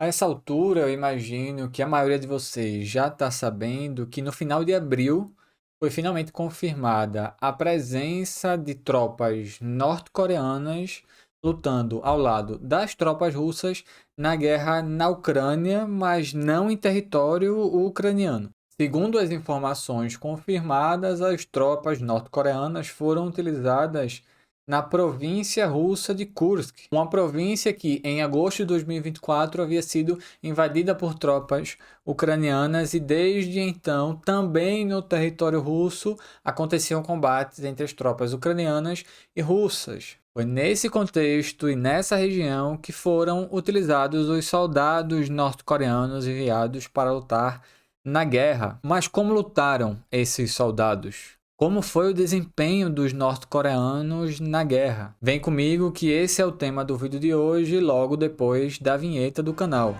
A essa altura, eu imagino que a maioria de vocês já está sabendo que no final de abril foi finalmente confirmada a presença de tropas norte-coreanas lutando ao lado das tropas russas na guerra na Ucrânia, mas não em território ucraniano. Segundo as informações confirmadas, as tropas norte-coreanas foram utilizadas na província russa de Kursk, uma província que em agosto de 2024 havia sido invadida por tropas ucranianas e desde então também no território russo aconteciam combates entre as tropas ucranianas e russas. Foi nesse contexto e nessa região que foram utilizados os soldados norte-coreanos enviados para lutar na guerra. Mas como lutaram esses soldados? Como foi o desempenho dos norte-coreanos na guerra? Vem comigo que esse é o tema do vídeo de hoje, logo depois da vinheta do canal.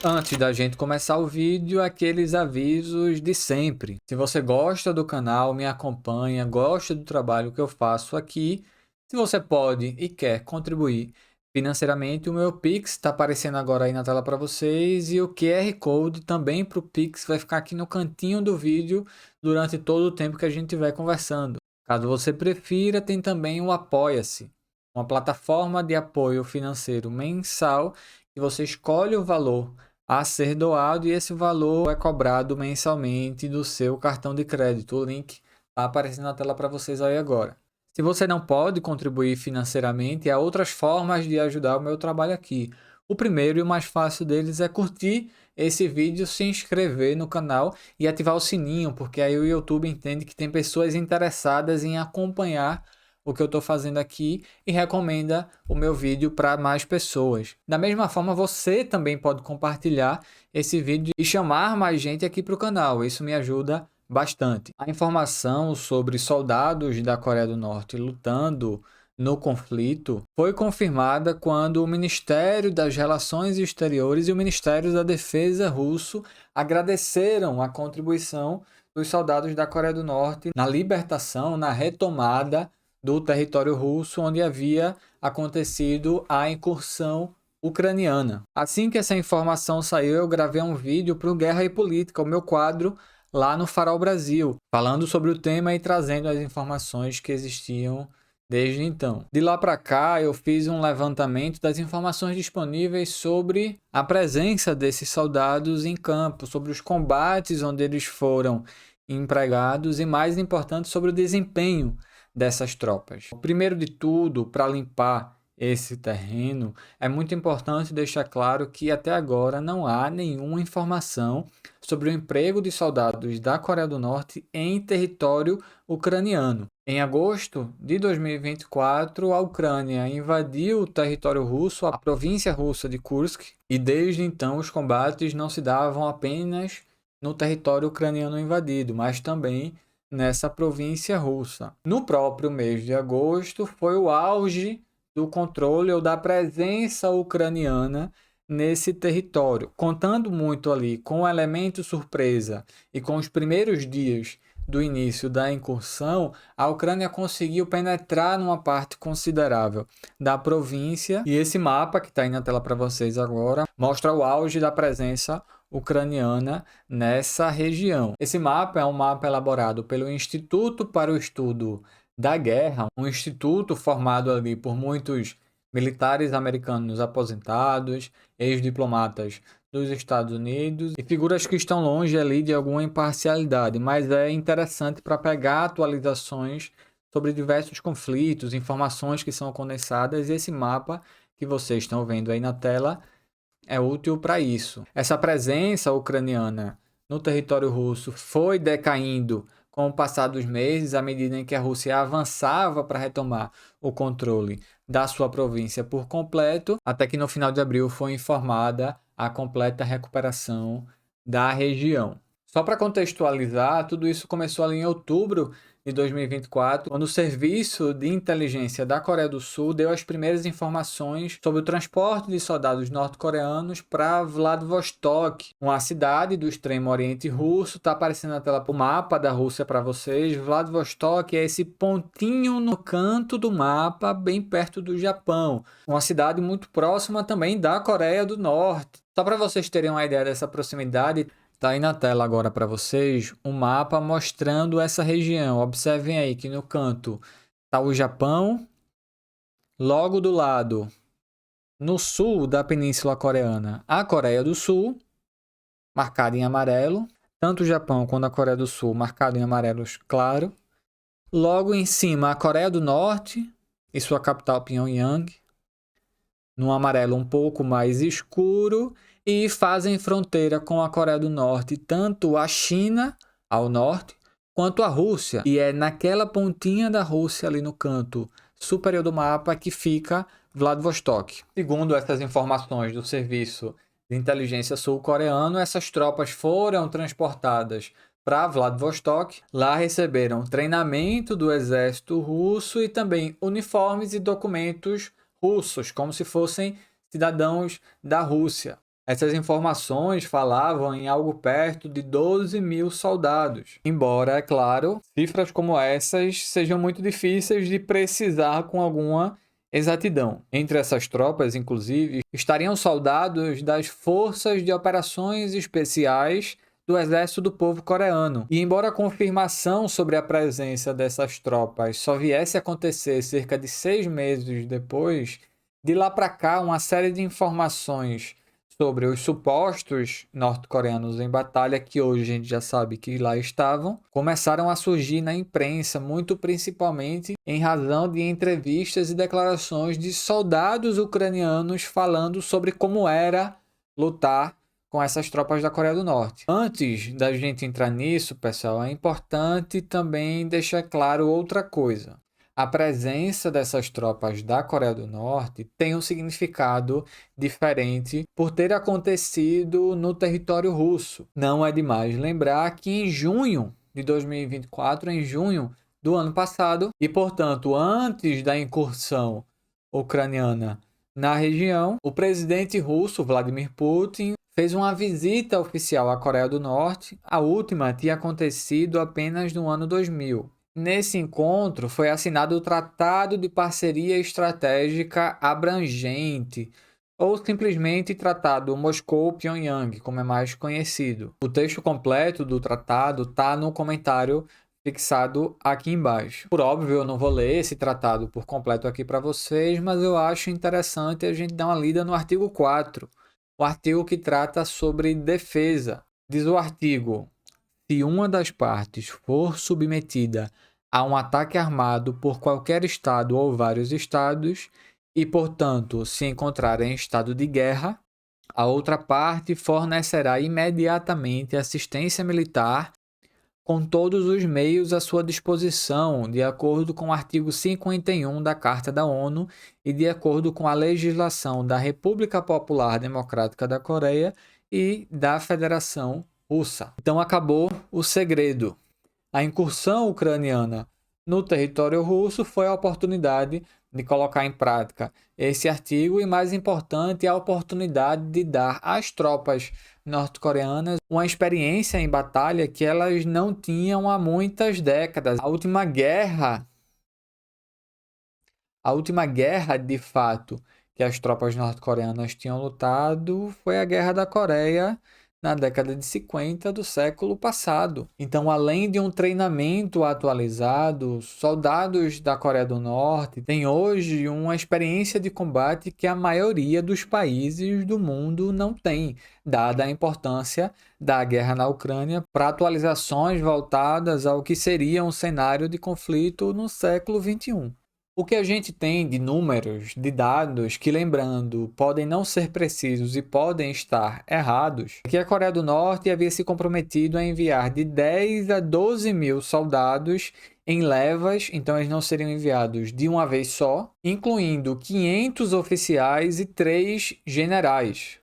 Antes da gente começar o vídeo, aqueles avisos de sempre. Se você gosta do canal, me acompanha, gosta do trabalho que eu faço aqui, se você pode e quer contribuir financeiramente, o meu Pix está aparecendo agora aí na tela para vocês e o QR Code também para o Pix vai ficar aqui no cantinho do vídeo durante todo o tempo que a gente estiver conversando. Caso você prefira, tem também o Apoia-se, uma plataforma de apoio financeiro mensal que você escolhe o valor a ser doado e esse valor é cobrado mensalmente do seu cartão de crédito. O link está aparecendo na tela para vocês aí agora. Se você não pode contribuir financeiramente, há outras formas de ajudar o meu trabalho aqui. O primeiro e o mais fácil deles é curtir esse vídeo, se inscrever no canal e ativar o sininho, porque aí o YouTube entende que tem pessoas interessadas em acompanhar o que eu estou fazendo aqui e recomenda o meu vídeo para mais pessoas. Da mesma forma, você também pode compartilhar esse vídeo e chamar mais gente aqui para o canal. Isso me ajuda bastante. A informação sobre soldados da Coreia do Norte lutando no conflito foi confirmada quando o Ministério das Relações Exteriores e o Ministério da Defesa russo agradeceram a contribuição dos soldados da Coreia do Norte na libertação, na retomada do território russo, onde havia acontecido a incursão ucraniana. Assim que essa informação saiu, eu gravei um vídeo para o Guerra e Política, o meu quadro lá no Farol Brasil, falando sobre o tema e trazendo as informações que existiam desde então. De lá para cá, eu fiz um levantamento das informações disponíveis sobre a presença desses soldados em campo, sobre os combates onde eles foram empregados e, mais importante, sobre o desempenho dessas tropas. Primeiro de tudo, para limpar esse terreno, é muito importante deixar claro que até agora não há nenhuma informação sobre o emprego de soldados da Coreia do Norte em território ucraniano. Em agosto de 2024, a Ucrânia invadiu o território russo, a província russa de Kursk, e desde então os combates não se davam apenas no território ucraniano invadido, mas também nessa província russa. No próprio mês de agosto foi o auge do controle ou da presença ucraniana nesse território, contando muito ali com o elemento surpresa e com os primeiros dias do início da incursão, a Ucrânia conseguiu penetrar numa parte considerável da província e esse mapa que está aí na tela para vocês agora mostra o auge da presença ucraniana nessa região. Esse mapa é um mapa elaborado pelo Instituto para o Estudo da Guerra, um instituto formado ali por muitos militares americanos aposentados, ex-diplomatas dos Estados Unidos e figuras que estão longe ali de alguma imparcialidade, mas é interessante para pegar atualizações sobre diversos conflitos, informações que são condensadas e esse mapa que vocês estão vendo aí na tela é útil para isso. Essa presença ucraniana no território russo foi decaindo com o passar dos meses, à medida em que a Rússia avançava para retomar o controle da sua província por completo, até que no final de abril foi informada a completa recuperação da região. Só para contextualizar, tudo isso começou ali em outubro de 2024, quando o Serviço de Inteligência da Coreia do Sul deu as primeiras informações sobre o transporte de soldados norte-coreanos para Vladivostok, uma cidade do extremo oriente russo. Está aparecendo na tela o mapa da Rússia para vocês. Vladivostok é esse pontinho no canto do mapa, bem perto do Japão. Uma cidade muito próxima também da Coreia do Norte. Só para vocês terem uma ideia dessa proximidade, tá aí na tela agora para vocês um mapa mostrando essa região. Observem aí que no canto está o Japão, logo do lado, no sul da Península Coreana, a Coreia do Sul, marcada em amarelo, tanto o Japão quanto a Coreia do Sul marcado em amarelo claro. Logo em cima, a Coreia do Norte e sua capital Pyongyang, no amarelo um pouco mais escuro. E fazem fronteira com a Coreia do Norte, tanto a China, ao norte, quanto a Rússia. E é naquela pontinha da Rússia, ali no canto superior do mapa, que fica Vladivostok. Segundo essas informações do Serviço de Inteligência Sul-Coreano, essas tropas foram transportadas para Vladivostok. Lá receberam treinamento do exército russo e também uniformes e documentos russos, como se fossem cidadãos da Rússia. Essas informações falavam em algo perto de 12 mil soldados. Embora, é claro, cifras como essas sejam muito difíceis de precisar com alguma exatidão. Entre essas tropas, inclusive, estariam soldados das Forças de Operações Especiais do Exército do Povo Coreano. E embora a confirmação sobre a presença dessas tropas só viesse a acontecer cerca de 6 meses depois, de lá para cá, uma série de informações sobre os supostos norte-coreanos em batalha, que hoje a gente já sabe que lá estavam, começaram a surgir na imprensa, muito principalmente em razão de entrevistas e declarações de soldados ucranianos falando sobre como era lutar com essas tropas da Coreia do Norte. Antes da gente entrar nisso, pessoal, é importante também deixar claro outra coisa. A presença dessas tropas da Coreia do Norte tem um significado diferente por ter acontecido no território russo. Não é demais lembrar que em junho de 2024, em junho do ano passado, e portanto antes da incursão ucraniana na região, o presidente russo Vladimir Putin fez uma visita oficial à Coreia do Norte. A última tinha acontecido apenas no ano 2000. Nesse encontro foi assinado o Tratado de Parceria Estratégica Abrangente, ou simplesmente Tratado Moscou-Pyongyang, como é mais conhecido. O texto completo do tratado está no comentário fixado aqui embaixo. Por óbvio, eu não vou ler esse tratado por completo aqui para vocês, mas eu acho interessante a gente dar uma lida no artigo 4, o artigo que trata sobre defesa. Diz o artigo: se uma das partes for submetida a um ataque armado por qualquer estado ou vários estados e, portanto, se encontrar em estado de guerra, a outra parte fornecerá imediatamente assistência militar com todos os meios à sua disposição, de acordo com o artigo 51 da Carta da ONU e de acordo com a legislação da República Popular Democrática da Coreia e da Federação Russa. Então acabou o segredo. A incursão ucraniana no território russo foi a oportunidade de colocar em prática esse artigo e, mais importante, a oportunidade de dar às tropas norte-coreanas uma experiência em batalha que elas não tinham há muitas décadas. A última guerra de fato que as tropas norte-coreanas tinham lutado foi a Guerra da Coreia na década de 50 do século passado. Então, além de um treinamento atualizado, soldados da Coreia do Norte têm hoje uma experiência de combate que a maioria dos países do mundo não tem, dada a importância da guerra na Ucrânia para atualizações voltadas ao que seria um cenário de conflito no século XXI. O que a gente tem de números, de dados, que, lembrando, podem não ser precisos e podem estar errados, é que a Coreia do Norte havia se comprometido a enviar de 10 a 12 mil soldados em levas, então eles não seriam enviados de uma vez só, incluindo 500 oficiais e 3 generais.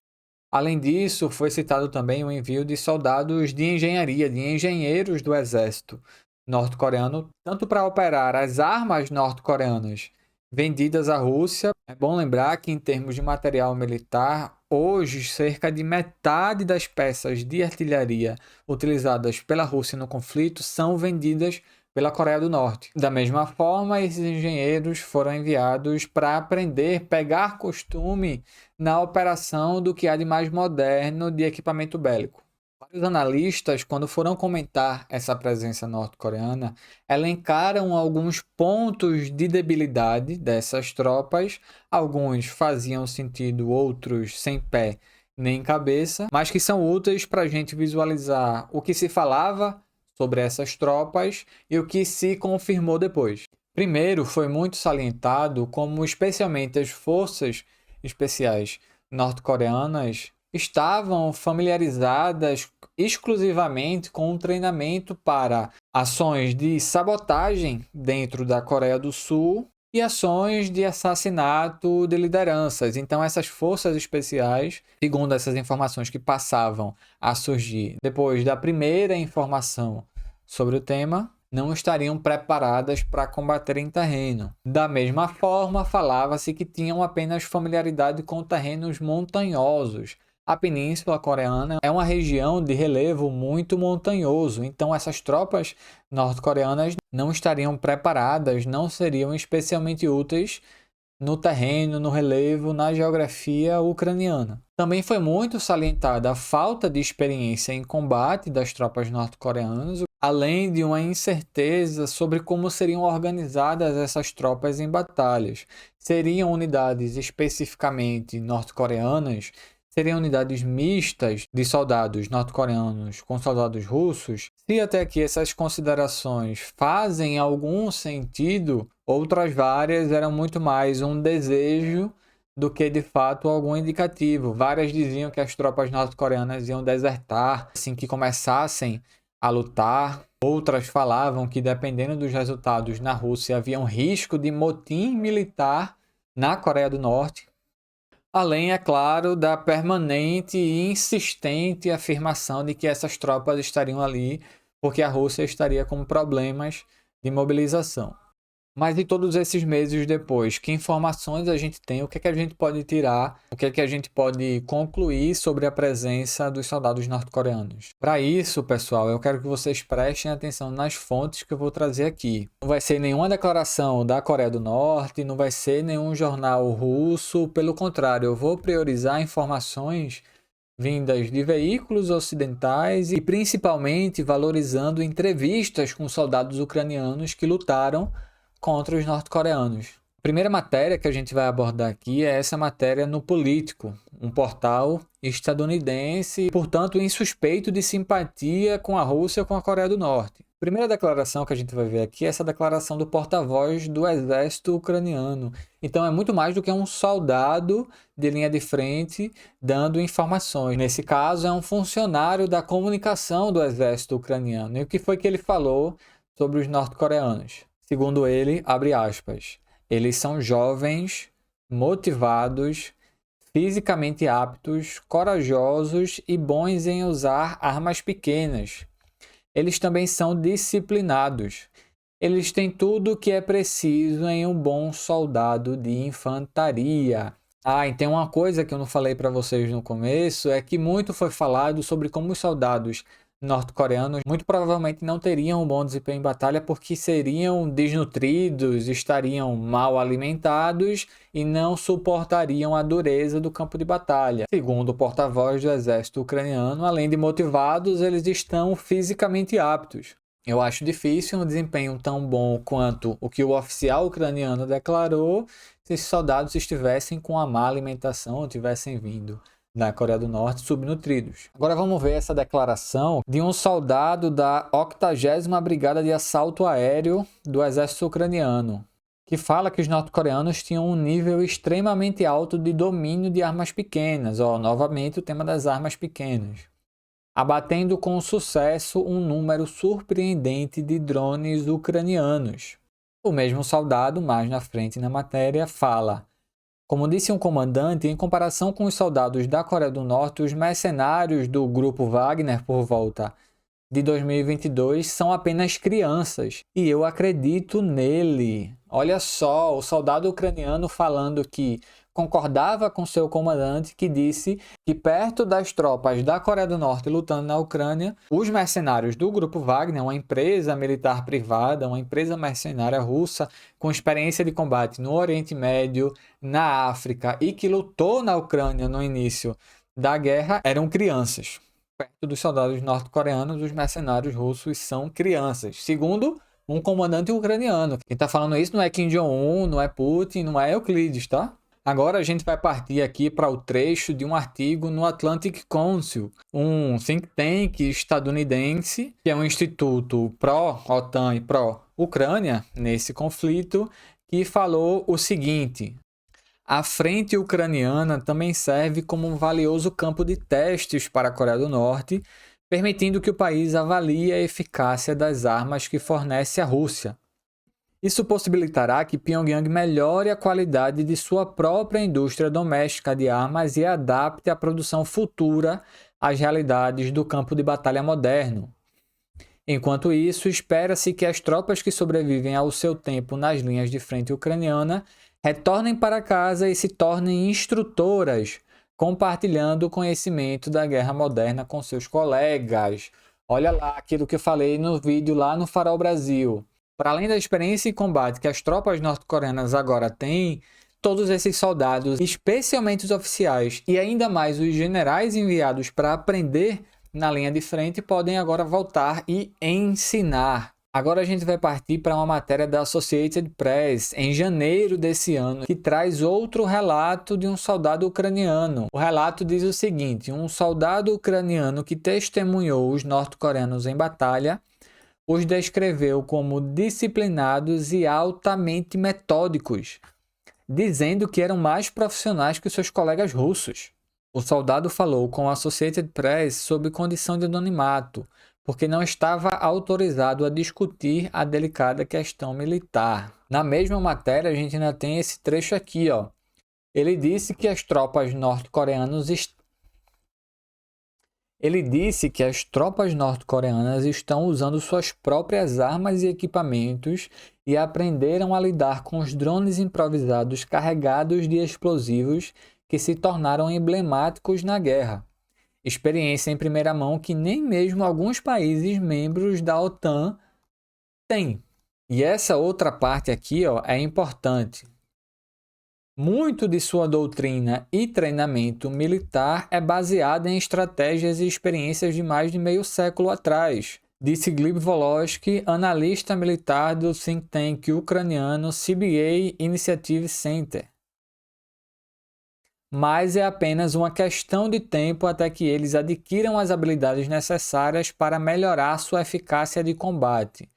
Além disso, foi citado também o envio de soldados de engenharia, de engenheiros do exército norte-coreano, tanto para operar as armas norte-coreanas vendidas à Rússia. É bom lembrar que, em termos de material militar, hoje cerca de metade das peças de artilharia utilizadas pela Rússia no conflito são vendidas pela Coreia do Norte. Da mesma forma, esses engenheiros foram enviados para aprender, pegar costume na operação do que há de mais moderno de equipamento bélico. Vários analistas, quando foram comentar essa presença norte-coreana, elencaram alguns pontos de debilidade dessas tropas. Alguns faziam sentido, outros sem pé nem cabeça, mas que são úteis para a gente visualizar o que se falava sobre essas tropas e o que se confirmou depois. Primeiro, foi muito salientado como especialmente as forças especiais norte-coreanas estavam familiarizadas exclusivamente com um treinamento para ações de sabotagem dentro da Coreia do Sul e ações de assassinato de lideranças. Então, essas forças especiais, segundo essas informações que passavam a surgir depois da primeira informação sobre o tema, não estariam preparadas para combater em terreno. Da mesma forma, falava-se que tinham apenas familiaridade com terrenos montanhosos. A Península Coreana é uma região de relevo muito montanhoso, então essas tropas norte-coreanas não estariam preparadas, não seriam especialmente úteis no terreno, no relevo, na geografia ucraniana. Também foi muito salientada a falta de experiência em combate das tropas norte-coreanas, além de uma incerteza sobre como seriam organizadas essas tropas em batalhas. Seriam unidades especificamente norte-coreanas? Seriam unidades mistas de soldados norte-coreanos com soldados russos? Se até aqui essas considerações fazem algum sentido, outras várias eram muito mais um desejo do que de fato algum indicativo. Várias diziam que as tropas norte-coreanas iam desertar assim que começassem a lutar. Outras falavam que, dependendo dos resultados na Rússia, havia um risco de motim militar na Coreia do Norte. Além, é claro, da permanente e insistente afirmação de que essas tropas estariam ali porque a Rússia estaria com problemas de mobilização. Mas e todos esses meses depois, que informações a gente tem? O que é que a gente pode tirar? O que é que a gente pode concluir sobre a presença dos soldados norte-coreanos? Para isso, pessoal, eu quero que vocês prestem atenção nas fontes que eu vou trazer aqui. Não vai ser nenhuma declaração da Coreia do Norte, não vai ser nenhum jornal russo. Pelo contrário, eu vou priorizar informações vindas de veículos ocidentais e principalmente valorizando entrevistas com soldados ucranianos que lutaram contra os norte-coreanos. A primeira matéria que a gente vai abordar aqui é essa matéria no Político, um portal estadunidense, portanto insuspeito de simpatia com a Rússia ou com a Coreia do Norte. A primeira declaração que a gente vai ver aqui é essa declaração do porta-voz do exército ucraniano. Então é muito mais do que um soldado de linha de frente dando informações. Nesse caso é um funcionário da comunicação do exército ucraniano. E o que foi que ele falou sobre os norte-coreanos? Segundo ele, abre aspas, eles são jovens, motivados, fisicamente aptos, corajosos e bons em usar armas pequenas. Eles também são disciplinados. Eles têm tudo o que é preciso em um bom soldado de infantaria. E tem uma coisa que eu não falei para vocês no começo, é que muito foi falado sobre como os soldados norte-coreanos muito provavelmente não teriam um bom desempenho em batalha porque seriam desnutridos, estariam mal alimentados e não suportariam a dureza do campo de batalha. Segundo o porta-voz do exército ucraniano, além de motivados, eles estão fisicamente aptos. Eu acho difícil um desempenho tão bom quanto o que o oficial ucraniano declarou se esses soldados estivessem com a má alimentação ou tivessem vindo da Coreia do Norte subnutridos. Agora vamos ver essa declaração de um soldado da 80ª Brigada de Assalto Aéreo do Exército Ucraniano, que fala que os norte-coreanos tinham um nível extremamente alto de domínio de armas pequenas. Novamente o tema das armas pequenas. Abatendo com sucesso um número surpreendente de drones ucranianos. O mesmo soldado, mais na frente na matéria, fala: como disse um comandante, em comparação com os soldados da Coreia do Norte, os mercenários do grupo Wagner, por volta de 2022 são apenas crianças e eu acredito nele. Olha só, o soldado ucraniano falando que concordava com seu comandante, que disse que perto das tropas da Coreia do Norte lutando na Ucrânia, os mercenários do Grupo Wagner, uma empresa militar privada, uma empresa mercenária russa com experiência de combate no Oriente Médio, na África e que lutou na Ucrânia no início da guerra, eram crianças. Perto dos soldados norte-coreanos, os mercenários russos são crianças. Segundo um comandante ucraniano. Quem está falando isso não é Kim Jong-un, não é Putin, não é Euclides, tá? Agora a gente vai partir aqui para o trecho de um artigo no Atlantic Council, um think tank estadunidense, que é um instituto pró-OTAN e pró-Ucrânia nesse conflito, que falou o seguinte: a frente ucraniana também serve como um valioso campo de testes para a Coreia do Norte, permitindo que o país avalie a eficácia das armas que fornece a Rússia. Isso possibilitará que Pyongyang melhore a qualidade de sua própria indústria doméstica de armas e adapte a produção futura às realidades do campo de batalha moderno. Enquanto isso, espera-se que as tropas que sobrevivem ao seu tempo nas linhas de frente ucraniana retornem para casa e se tornem instrutoras, compartilhando o conhecimento da guerra moderna com seus colegas. Olha lá aquilo que eu falei no vídeo lá no Farol Brasil. Para além da experiência em combate que as tropas norte-coreanas agora têm, todos esses soldados, especialmente os oficiais e ainda mais os generais enviados para aprender na linha de frente, podem agora voltar e ensinar. Agora a gente vai partir para uma matéria da Associated Press, em janeiro desse ano, que traz outro relato de um soldado ucraniano. O relato diz o seguinte: um soldado ucraniano que testemunhou os norte-coreanos em batalha os descreveu como disciplinados e altamente metódicos, dizendo que eram mais profissionais que os seus colegas russos. O soldado falou com a Associated Press sob condição de anonimato, porque não estava autorizado a discutir a delicada questão militar. Na mesma matéria, a gente ainda tem esse trecho aqui, ó. Ele disse que as tropas norte-coreanas estão usando suas próprias armas e equipamentos e aprenderam a lidar com os drones improvisados carregados de explosivos que se tornaram emblemáticos na guerra. Experiência em primeira mão que nem mesmo alguns países membros da OTAN têm. E essa outra parte aqui, ó, é importante. Muito de sua doutrina e treinamento militar é baseado em estratégias e experiências de mais de meio século atrás, disse Gleb Volosky, analista militar do think tank ucraniano CBA Initiative Center. Mas é apenas uma questão de tempo até que eles adquiram as habilidades necessárias para melhorar sua eficácia de combate,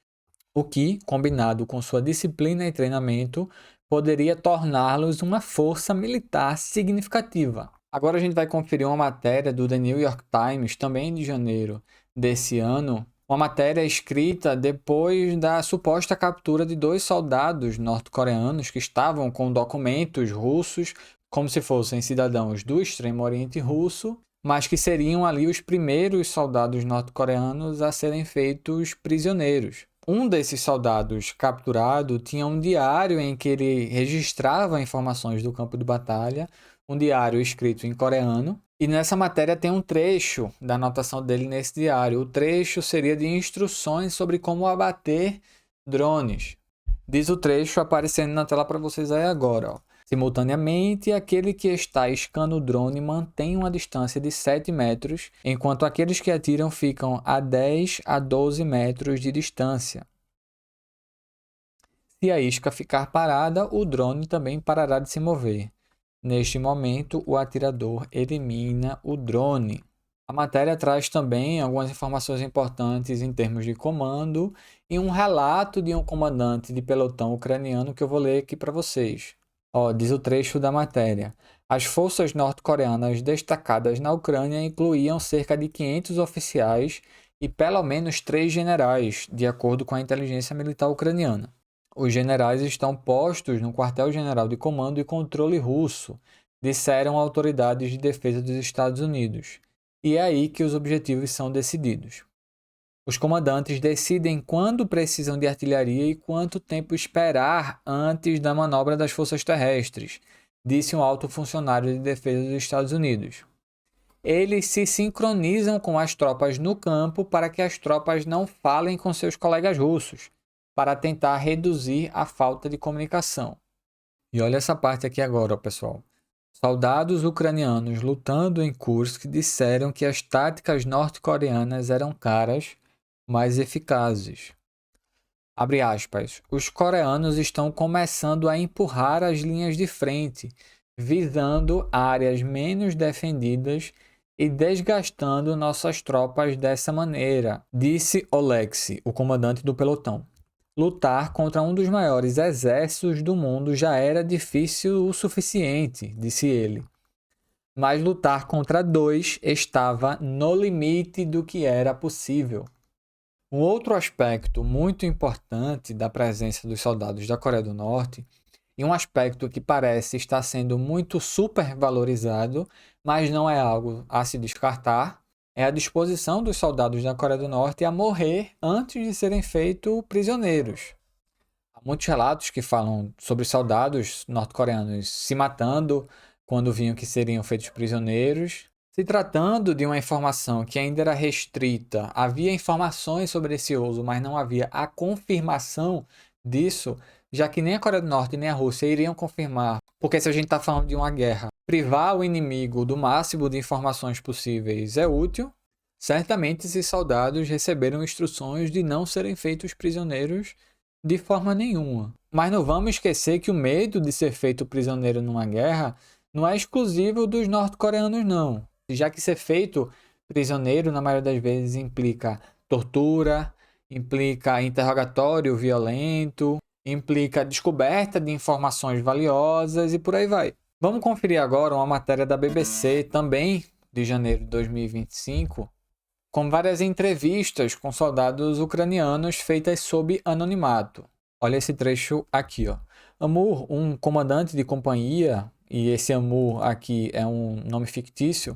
o que, combinado com sua disciplina e treinamento, poderia torná-los uma força militar significativa. Agora a gente vai conferir uma matéria do The New York Times, também de janeiro desse ano, uma matéria escrita depois da suposta captura de 2 soldados norte-coreanos que estavam com documentos russos, como se fossem cidadãos do Extremo Oriente Russo, mas que seriam ali os primeiros soldados norte-coreanos a serem feitos prisioneiros. Um desses soldados capturado tinha um diário em que ele registrava informações do campo de batalha, um diário escrito em coreano, e nessa matéria tem um trecho da anotação dele nesse diário. O trecho seria de instruções sobre como abater drones. Diz o trecho aparecendo na tela para vocês aí agora, ó. Simultaneamente, aquele que está iscando o drone mantém uma distância de 7 metros, enquanto aqueles que atiram ficam a 10 a 12 metros de distância. Se a isca ficar parada, o drone também parará de se mover. Neste momento, o atirador elimina o drone. A matéria traz também algumas informações importantes em termos de comando e um relato de um comandante de pelotão ucraniano que eu vou ler aqui para vocês. Diz o trecho da matéria. As forças norte-coreanas destacadas na Ucrânia incluíam cerca de 500 oficiais e pelo menos 3 generais, de acordo com a inteligência militar ucraniana. Os generais estão postos no quartel-general de comando e controle russo, disseram autoridades de defesa dos Estados Unidos. E é aí que os objetivos são decididos. Os comandantes decidem quando precisam de artilharia e quanto tempo esperar antes da manobra das forças terrestres, disse um alto funcionário de defesa dos Estados Unidos. Eles se sincronizam com as tropas no campo para que as tropas não falem com seus colegas russos, para tentar reduzir a falta de comunicação. E olha essa parte aqui agora, pessoal. Soldados ucranianos lutando em Kursk disseram que as táticas norte-coreanas eram caras, mas eficazes. Abre aspas. Os coreanos estão começando a empurrar as linhas de frente, visando áreas menos defendidas e desgastando nossas tropas dessa maneira, disse Oleksiy, o comandante do pelotão. Lutar contra um dos maiores exércitos do mundo já era difícil o suficiente, disse ele. Mas lutar contra dois estava no limite do que era possível. Um outro aspecto muito importante da presença dos soldados da Coreia do Norte, e um aspecto que parece estar sendo muito supervalorizado, mas não é algo a se descartar, é a disposição dos soldados da Coreia do Norte a morrer antes de serem feitos prisioneiros. Há muitos relatos que falam sobre soldados norte-coreanos se matando quando viam que seriam feitos prisioneiros. Se tratando de uma informação que ainda era restrita, havia informações sobre esse uso, mas não havia a confirmação disso, já que nem a Coreia do Norte nem a Rússia iriam confirmar, porque se a gente está falando de uma guerra, privar o inimigo do máximo de informações possíveis é útil. Certamente esses soldados receberam instruções de não serem feitos prisioneiros de forma nenhuma. Mas não vamos esquecer que o medo de ser feito prisioneiro numa guerra não é exclusivo dos norte-coreanos, não. Já que ser feito prisioneiro, na maioria das vezes, implica tortura, implica interrogatório violento, implica descoberta de informações valiosas e por aí vai. Vamos conferir agora uma matéria da BBC, também de janeiro de 2025, com várias entrevistas com soldados ucranianos feitas sob anonimato. Olha esse trecho aqui, ó. Amur, um comandante de companhia, e esse Amur aqui é um nome fictício,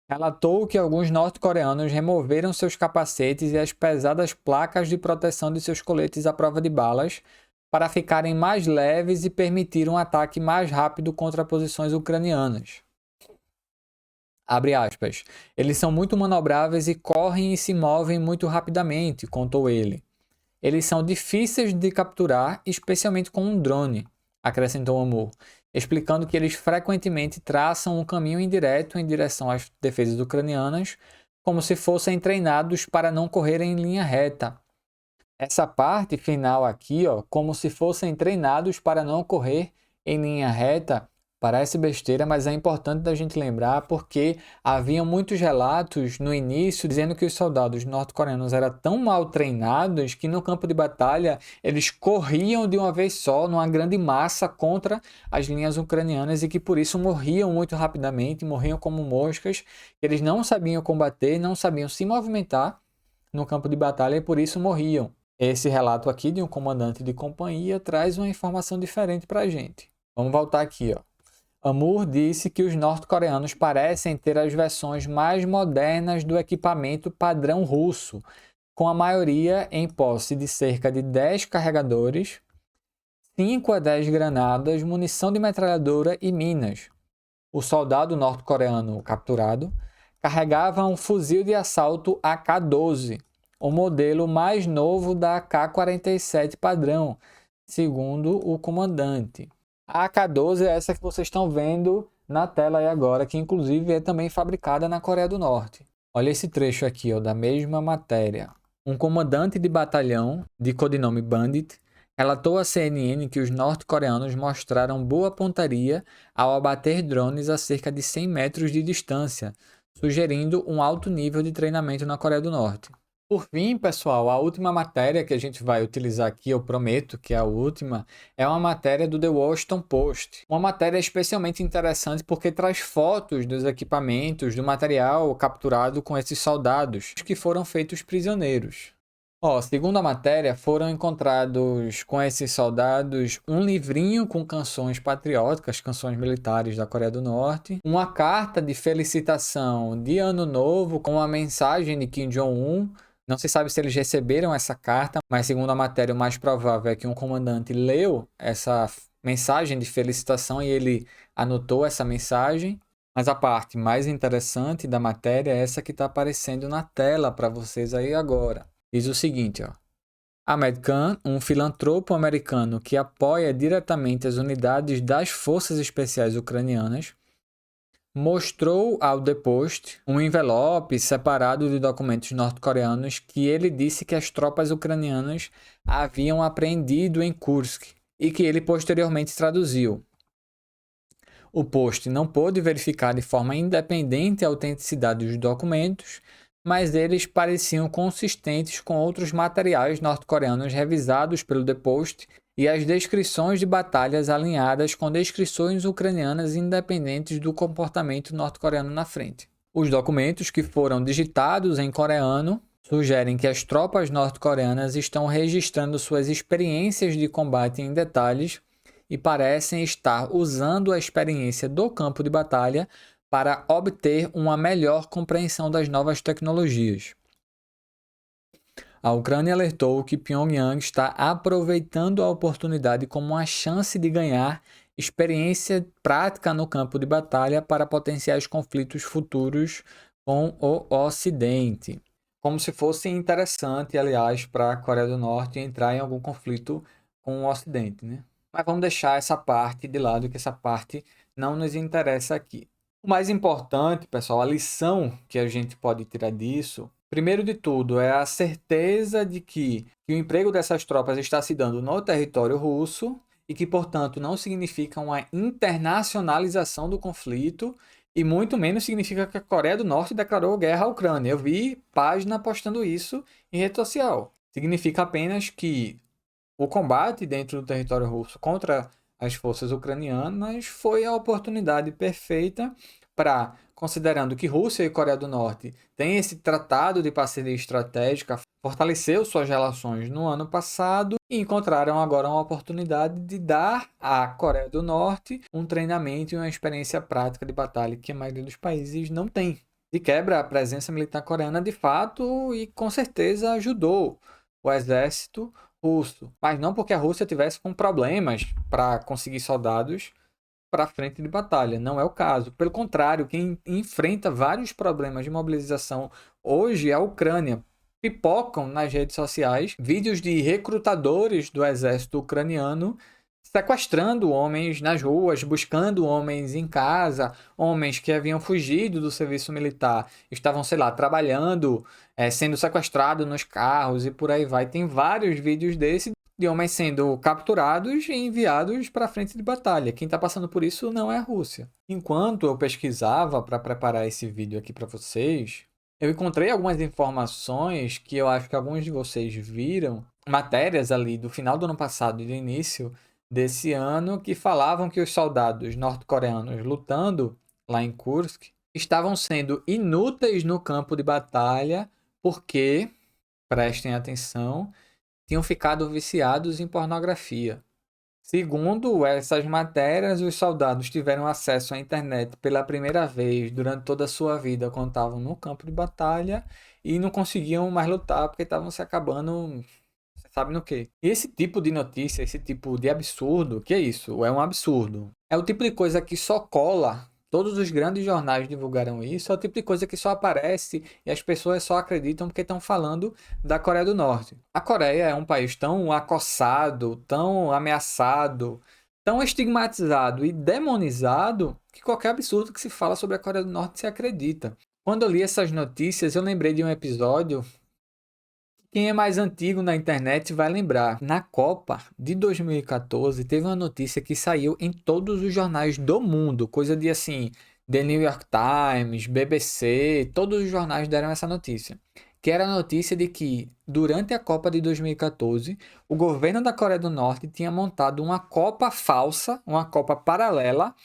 relatou que alguns norte-coreanos removeram seus capacetes e as pesadas placas de proteção de seus coletes à prova de balas para ficarem mais leves e permitir um ataque mais rápido contra posições ucranianas. Abre aspas. Eles são muito manobráveis e correm e se movem muito rapidamente, contou ele. Eles são difíceis de capturar, especialmente com um drone, acrescentou Amor, explicando que eles frequentemente traçam um caminho indireto em direção às defesas ucranianas, como se fossem treinados para não correrem em linha reta. Essa parte final aqui, ó, como se fossem treinados para não correr em linha reta, parece besteira, mas é importante da gente lembrar porque havia muitos relatos no início dizendo que os soldados norte-coreanos eram tão mal treinados que no campo de batalha eles corriam de uma vez só, numa grande massa contra as linhas ucranianas e que por isso morriam muito rapidamente, morriam como moscas, eles não sabiam combater, não sabiam se movimentar no campo de batalha e por isso morriam. Esse relato aqui de um comandante de companhia traz uma informação diferente para a gente. Vamos voltar aqui, ó. Amur disse que os norte-coreanos parecem ter as versões mais modernas do equipamento padrão russo, com a maioria em posse de cerca de 10 carregadores, 5 a 10 granadas, munição de metralhadora e minas. O soldado norte-coreano capturado carregava um fuzil de assalto AK-12, o modelo mais novo da AK-47 padrão, segundo o comandante. A AK-12 é essa que vocês estão vendo na tela aí agora, que inclusive é também fabricada na Coreia do Norte. Olha esse trecho aqui, ó, da mesma matéria. Um comandante de batalhão, de codinome Bandit, relatou à CNN que os norte-coreanos mostraram boa pontaria ao abater drones a cerca de 100 metros de distância, sugerindo um alto nível de treinamento na Coreia do Norte. Por fim, pessoal, a última matéria que a gente vai utilizar aqui, eu prometo que é a última, é uma matéria do The Washington Post. Uma matéria especialmente interessante porque traz fotos dos equipamentos, do material capturado com esses soldados que foram feitos prisioneiros. Segundo a matéria, foram encontrados com esses soldados um livrinho com canções patrióticas, canções militares da Coreia do Norte, uma carta de felicitação de Ano Novo com uma mensagem de Kim Jong-un, Não se sabe se eles receberam essa carta, mas segundo a matéria, o mais provável é que um comandante leu essa mensagem de felicitação e ele anotou essa mensagem. Mas a parte mais interessante da matéria é essa que está aparecendo na tela para vocês aí agora. Diz o seguinte, ó. Ahmed Khan, um filantropo americano que apoia diretamente as unidades das Forças Especiais Ucranianas, mostrou ao The Post um envelope separado de documentos norte-coreanos que ele disse que as tropas ucranianas haviam apreendido em Kursk e que ele posteriormente traduziu. O Post não pôde verificar de forma independente a autenticidade dos documentos, mas eles pareciam consistentes com outros materiais norte-coreanos revisados pelo The Post e as descrições de batalhas alinhadas com descrições ucranianas independentes do comportamento norte-coreano na frente. Os documentos, que foram digitados em coreano, sugerem que as tropas norte-coreanas estão registrando suas experiências de combate em detalhes e parecem estar usando a experiência do campo de batalha para obter uma melhor compreensão das novas tecnologias. A Ucrânia alertou que Pyongyang está aproveitando a oportunidade como uma chance de ganhar experiência prática no campo de batalha para potenciais conflitos futuros com o Ocidente. Como se fosse interessante, aliás, para a Coreia do Norte entrar em algum conflito com o Ocidente, né? Mas vamos deixar essa parte de lado, que essa parte não nos interessa aqui. O mais importante, pessoal, a lição que a gente pode tirar disso, primeiro de tudo, é a certeza de que o emprego dessas tropas está se dando no território russo e que, portanto, não significa uma internacionalização do conflito e muito menos significa que a Coreia do Norte declarou guerra à Ucrânia. Eu vi página postando isso em rede social. Significa apenas que o combate dentro do território russo contra as forças ucranianas foi a oportunidade perfeita para, considerando que Rússia e Coreia do Norte têm esse tratado de parceria estratégica, fortaleceu suas relações no ano passado e encontraram agora uma oportunidade de dar à Coreia do Norte um treinamento e uma experiência prática de batalha que a maioria dos países não tem. De quebra, a presença militar coreana de fato e com certeza ajudou o exército russo, mas não porque a Rússia tivesse com problemas para conseguir soldados para a frente de batalha. Não é o caso. Pelo contrário, quem enfrenta vários problemas de mobilização hoje é a Ucrânia. Pipocam nas redes sociais vídeos de recrutadores do exército ucraniano sequestrando homens nas ruas, buscando homens em casa, homens que haviam fugido do serviço militar, estavam, sei lá, trabalhando, sendo sequestrados nos carros e por aí vai. Tem vários vídeos desses de homens sendo capturados e enviados para a frente de batalha. Quem está passando por isso não é a Rússia. Enquanto eu pesquisava para preparar esse vídeo aqui para vocês, eu encontrei algumas informações que eu acho que alguns de vocês viram, matérias ali do final do ano passado e do início desse ano que falavam que os soldados norte-coreanos lutando lá em Kursk estavam sendo inúteis no campo de batalha porque, prestem atenção, tinham ficado viciados em pornografia. Segundo essas matérias, os soldados tiveram acesso à internet pela primeira vez durante toda a sua vida quando estavam no campo de batalha e não conseguiam mais lutar porque estavam se acabando, você sabe no quê? E esse tipo de notícia, esse tipo de absurdo, que é isso? É um absurdo. É o tipo de coisa que só cola. Todos os grandes jornais divulgaram isso. É o tipo de coisa que só aparece e as pessoas só acreditam porque estão falando da Coreia do Norte. A Coreia é um país tão acossado, tão ameaçado, tão estigmatizado e demonizado que qualquer absurdo que se fala sobre a Coreia do Norte se acredita. Quando eu li essas notícias, eu lembrei de um episódio. Quem é mais antigo na internet vai lembrar. Na Copa de 2014, teve uma notícia que saiu em todos os jornais do mundo. Coisa de assim, The New York Times, BBC, todos os jornais deram essa notícia. Que era a notícia de que, durante a Copa de 2014, o governo da Coreia do Norte tinha montado uma Copa falsa, uma Copa paralela,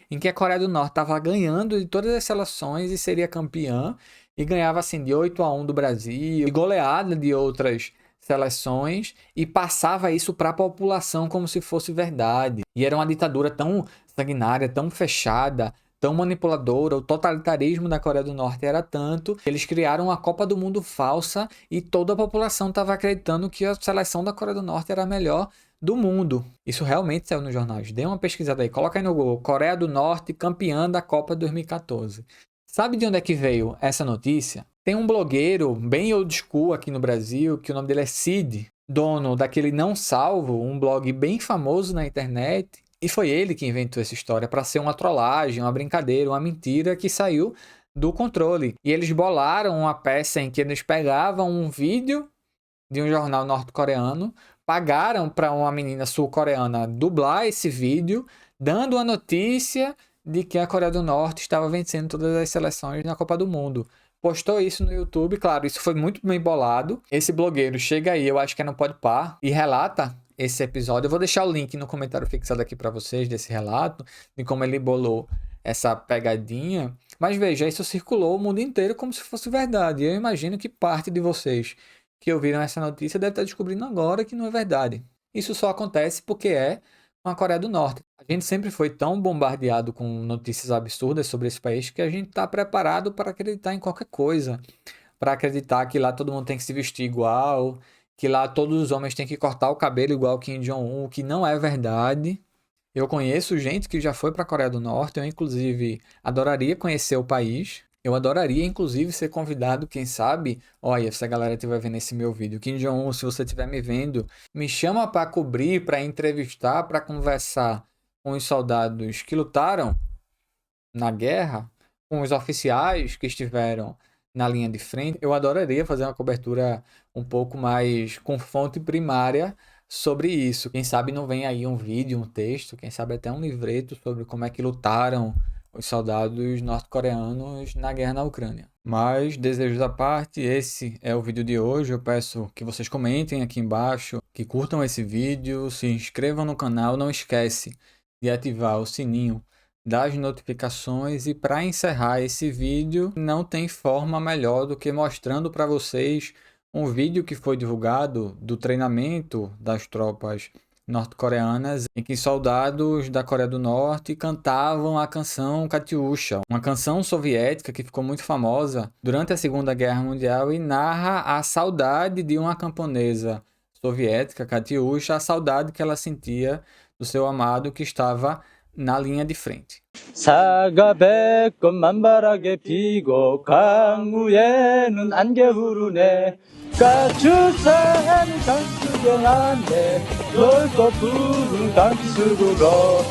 em que a Coreia do Norte estava ganhando de todas as seleções e seria campeã, e ganhava assim de 8-1 do Brasil, e goleada de outras seleções, e passava isso para a população como se fosse verdade. E era uma ditadura tão sanguinária, tão fechada, tão manipuladora, o totalitarismo da Coreia do Norte era tanto, que eles criaram uma Copa do Mundo falsa e toda a população estava acreditando que a seleção da Coreia do Norte era a melhor do mundo. Isso realmente saiu nos jornais. Dê uma pesquisada aí, coloca aí no Google, Coreia do Norte campeã da Copa 2014. Sabe de onde é que veio essa notícia? Tem um blogueiro bem old school aqui no Brasil, que o nome dele é Cid, dono daquele Não Salvo, um blog bem famoso na internet, e foi ele que inventou essa história para ser uma trollagem, uma brincadeira, uma mentira que saiu do controle. E eles bolaram uma peça em que eles pegavam um vídeo de um jornal norte-coreano, pagaram para uma menina sul-coreana dublar esse vídeo, dando a notícia de que a Coreia do Norte estava vencendo todas as seleções na Copa do Mundo. Postou isso no YouTube, claro, isso foi muito bem bolado. Esse blogueiro chega aí, eu acho que é no Podpah, e relata esse episódio. Eu vou deixar o link no comentário fixado aqui para vocês desse relato, de como ele bolou essa pegadinha. Mas veja, isso circulou o mundo inteiro como se fosse verdade. Eu imagino que parte de vocês que ouviram essa notícia deve estar descobrindo agora que não é verdade. Isso só acontece porque é com a Coreia do Norte. A gente sempre foi tão bombardeado com notícias absurdas sobre esse país que a gente está preparado para acreditar em qualquer coisa. Para acreditar que lá todo mundo tem que se vestir igual, que lá todos os homens têm que cortar o cabelo igual Kim Jong-un, o que não é verdade. Eu conheço gente que já foi para a Coreia do Norte, eu inclusive adoraria conhecer o país. Eu adoraria, inclusive, ser convidado, quem sabe, olha, se a galera estiver vendo esse meu vídeo, Kim Jong-un, se você estiver me vendo, me chama para cobrir, para entrevistar, para conversar com os soldados que lutaram na guerra, com os oficiais que estiveram na linha de frente. Eu adoraria fazer uma cobertura um pouco mais com fonte primária sobre isso. Quem sabe não vem aí um vídeo, um texto, quem sabe até um livreto sobre como é que lutaram os soldados norte-coreanos na guerra na Ucrânia. Mas, desejos à parte, esse é o vídeo de hoje. Eu peço que vocês comentem aqui embaixo, que curtam esse vídeo, se inscrevam no canal, não esquece de ativar o sininho das notificações. E para encerrar esse vídeo, não tem forma melhor do que mostrando para vocês um vídeo que foi divulgado do treinamento das tropas norte-coreanas, em que soldados da Coreia do Norte cantavam a canção Katyusha, uma canção soviética que ficou muito famosa durante a Segunda Guerra Mundial e narra a saudade de uma camponesa soviética, Katyusha, a saudade que ela sentia do seu amado que estava na linha de frente. 사가 백건 만발하게 피고 강우에는 안개 흐르네 가축산이 강수경하네 넓고 푸른 강수구로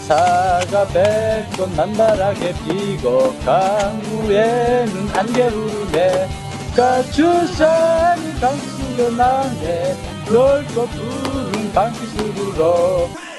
사가 백건 만발하게 피고 강우에는 안개 흐르네 가축산이 강수경하네 넓고 푸른 강수구로